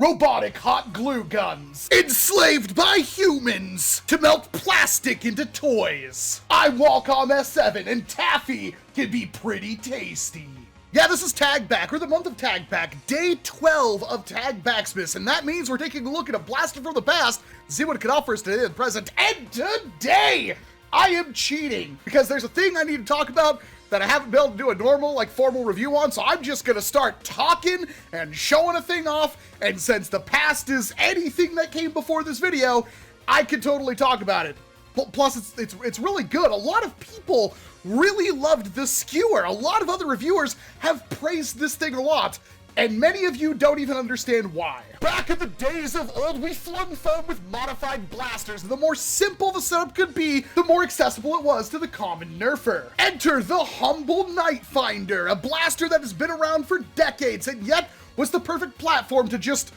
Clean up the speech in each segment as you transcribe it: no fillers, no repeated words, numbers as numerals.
robotic hot glue guns, enslaved by humans to melt plastic into toys. I'm Walcom S7, and Taffy can be pretty tasty. Yeah, this is Tag Back, or the month of Tag Back, day 12 of TAGBAXMAS, and that means we're taking a look at a blaster from the past, see what it can offer us today in the present, and today I am cheating, because there's a thing I need to talk about that I haven't been able to do a normal, formal review on, so I'm just gonna start talking and showing a thing off, and since the past is anything that came before this video, I can totally talk about it. Plus, it's really good. A lot of people really loved the Skewer. A lot of other reviewers have praised this thing a lot, and many of you don't even understand why. Back in the days of old, we flung foam with modified blasters. The more simple the setup could be, the more accessible it was to the common nerfer. Enter the humble Night Finder, a blaster that has been around for decades and yet was the perfect platform to just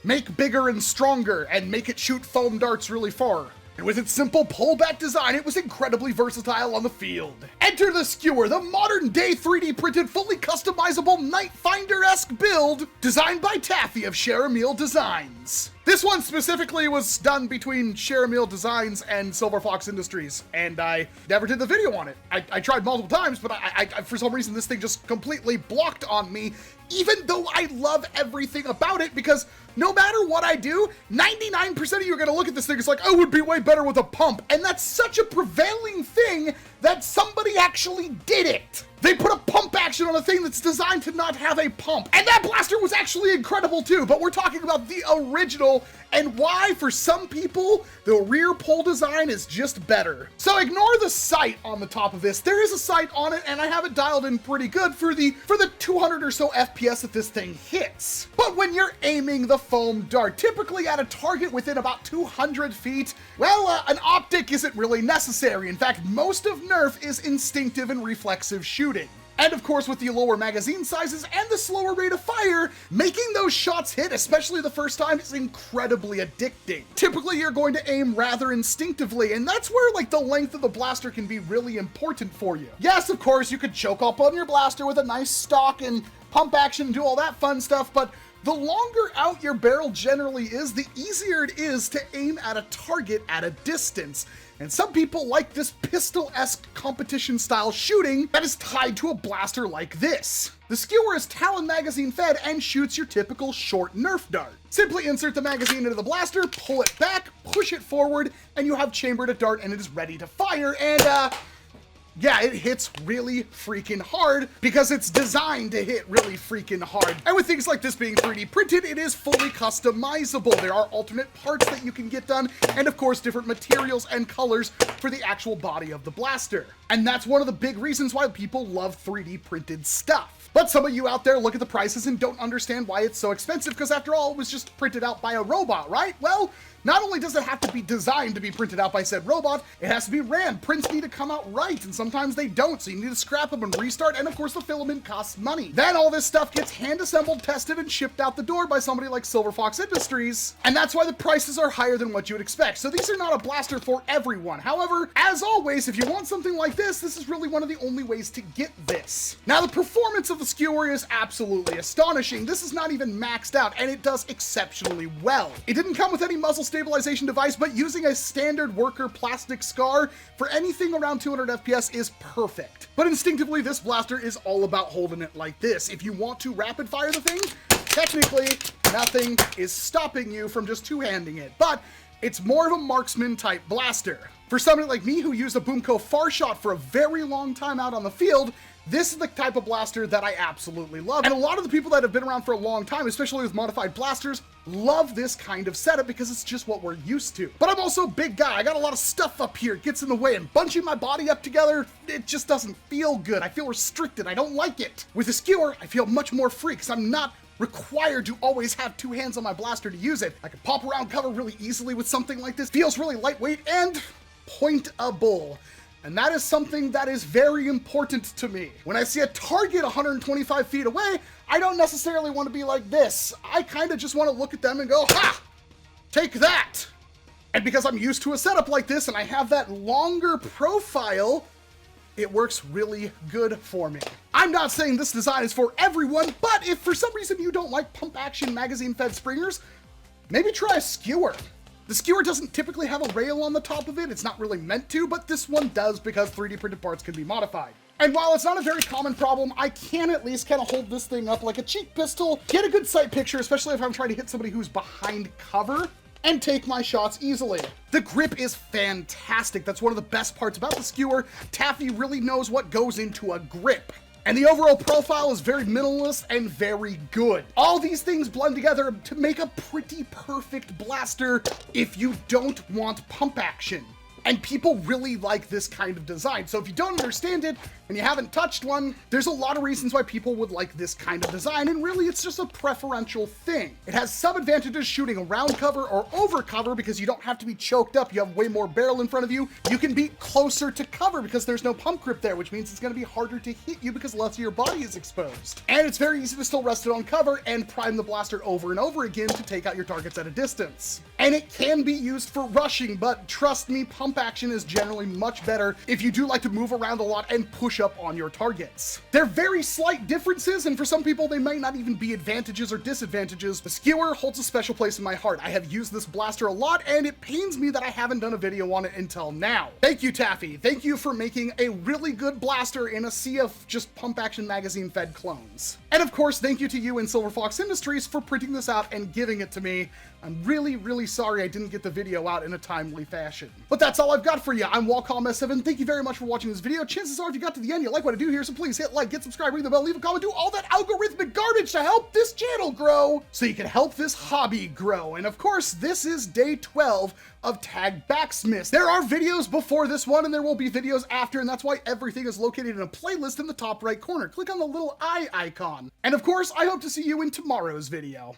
make bigger and stronger and make it shoot foam darts really far. And with its simple pullback design, it was incredibly versatile on the field. Enter the Skewer, the modern-day 3D printed, fully customizable Night Finder-esque build designed by Taffy of Charamile Designs. This one specifically was done between Charamile Designs and Silverfox Industries, and I never did the video on it. I tried multiple times, but I for some reason this thing just completely blocked on me, even though I love everything about it, because no matter what I do, 99% of you are gonna look at this thing, it's like, oh, it would be way better with a pump, and that's such a prevailing thing that somebody actually did it. They put a pump action on a thing that's designed to not have a pump. And that blaster was actually incredible too, but we're talking about the original and why, for some people, the rear pull design is just better. So ignore the sight on the top of this. There is a sight on it, and I have it dialed in pretty good for the 200 or so FPS that this thing hits. But when you're aiming the foam dart, typically at a target within about 200 feet, well, an optic isn't really necessary. In fact, most of NERF is instinctive and reflexive shooting. And of course, with the lower magazine sizes and the slower rate of fire, making those shots hit, especially the first time, is incredibly addicting. Typically, you're going to aim rather instinctively, and that's where the length of the blaster can be really important for you. Yes, of course, you could choke up on your blaster with a nice stock and pump action and do all that fun stuff, but the longer out your barrel generally is, the easier it is to aim at a target at a distance. And some people like this pistol-esque competition-style shooting that is tied to a blaster like this. The Skewer is Talon magazine fed and shoots your typical short Nerf dart. Simply insert the magazine into the blaster, pull it back, push it forward, and you have chambered a dart and it is ready to fire, and yeah, it hits really freaking hard because it's designed to hit really freaking hard. And with things like this being 3D printed, it is fully customizable. There are alternate parts that you can get done, and of course, different materials and colors for the actual body of the blaster. And that's one of the big reasons why people love 3D printed stuff. But some of you out there look at the prices and don't understand why it's so expensive, because after all, it was just printed out by a robot, right? Well, not only does it have to be designed to be printed out by said robot, it has to be ran. Prints need to come out right, and sometimes they don't, so you need to scrap them and restart, and of course the filament costs money. Then all this stuff gets hand-assembled, tested, and shipped out the door by somebody like Silverfox Industries, and that's why the prices are higher than what you would expect. So these are not a blaster for everyone. However, as always, if you want something like this is really one of the only ways to get this. Now, the performance of the Skewer is absolutely astonishing. This is not even maxed out, and it does exceptionally well. It didn't come with any muzzle stabilization device, but using a standard worker plastic scar for anything around 200 FPS is perfect. But instinctively, this blaster is all about holding it like this. If you want to rapid fire the thing, technically nothing is stopping you from just two-handing it, but it's more of a marksman type blaster. For somebody like me who used a Boomco far shot for a very long time out on the field, this is the type of blaster that I absolutely love. And a lot of the people that have been around for a long time, especially with modified blasters, love this kind of setup because it's just what we're used to. But I'm also a big guy. I got a lot of stuff up here. It gets in the way, and bunching my body up together, it just doesn't feel good. I feel restricted. I don't like it. With the Skewer, I feel much more free because I'm not required to always have two hands on my blaster to use it. I can pop around cover really easily with something like this. Feels really lightweight and pointable. And that is something that is very important to me. When I see a target 125 feet away, I don't necessarily want to be like this. I kind of just want to look at them and go, ha! Take that! And because I'm used to a setup like this and I have that longer profile, it works really good for me. I'm not saying this design is for everyone, but if for some reason you don't like pump action magazine fed springers, maybe try a skewer. The skewer doesn't typically have a rail on the top of it. It's not really meant to, but this one does because 3D printed parts can be modified. And while it's not a very common problem, I can at least kind of hold this thing up like a cheap pistol, get a good sight picture, especially if I'm trying to hit somebody who's behind cover, and take my shots easily. The grip is fantastic. That's one of the best parts about the skewer. Taffy really knows what goes into a grip. And the overall profile is very minimalist and very good. All these things blend together to make a pretty perfect blaster if you don't want pump action. And people really like this kind of design. So if you don't understand it and you haven't touched one, there's a lot of reasons why people would like this kind of design, and really it's just a preferential thing. It has some advantages shooting around cover or over cover because you don't have to be choked up. You have way more barrel in front of you. You can be closer to cover because there's no pump grip there, which means it's going to be harder to hit you because less of your body is exposed. And it's very easy to still rest it on cover and prime the blaster over and over again to take out your targets at a distance. And it can be used for rushing, but trust me, pump action is generally much better if you do like to move around a lot and push up on your targets. They're very slight differences, and for some people they might not even be advantages or disadvantages. The skewer holds a special place in my heart. I have used this blaster a lot, and it pains me that I haven't done a video on it until now. Thank you, Taffy. Thank you for making a really good blaster in a sea of just pump action magazine fed clones. And of course, thank you to you and Silverfox Industries for printing this out and giving it to me. I'm really sorry I didn't get the video out in a timely fashion. But that's all I've got for you. I'm Walcom S7. Thank you very much for watching this video. Chances are if you got to the end, you like what I do here, so please hit like, get subscribed, ring the bell, leave a comment, do all that algorithmic garbage to help this channel grow so you can help this hobby grow. And of course, this is day 12 of TAGBAXMAS. There are videos before this one and there will be videos after, and that's why everything is located in a playlist in the top right corner. Click on the little eye icon. And of course, I hope to see you in tomorrow's video.